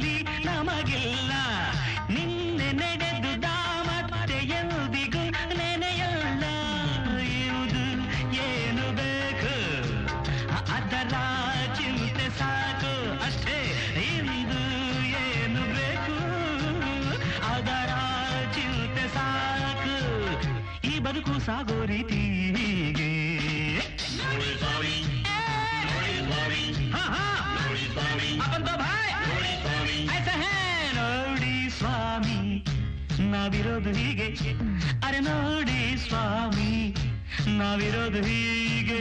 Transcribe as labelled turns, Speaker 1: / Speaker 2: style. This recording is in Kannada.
Speaker 1: ಬಲಿ ನಮಗಿಲ್ಲ. ನಿನ್ನೆ ನಡೆದುದ ಮತ್ತೆ ಎಂದಿಗೂ ನೆನೆಯಲ್ಲ. ಇದು ಏನು ಬೇಕು ಅದರ ಚಿಂತೆ ಸಾಕು ಅಷ್ಟೇ. ಇಂದು ಏನು ಬೇಕು ಅದರ ಚಿಂತೆ ಸಾಕು. ಈ ಬದುಕು ಸಾಗೋ ರೀತಿ ಹೀಗೆ. अपन तो भाई ऐसा है ನೋಡಿ ಸ್ವಾಮಿ ನಾವಿರೋದು ಹೀಗೆ. ಅರೆ ನೋಡಿ ಸ್ವಾಮಿ ನಾವಿರೋದು ಹೀಗೆ.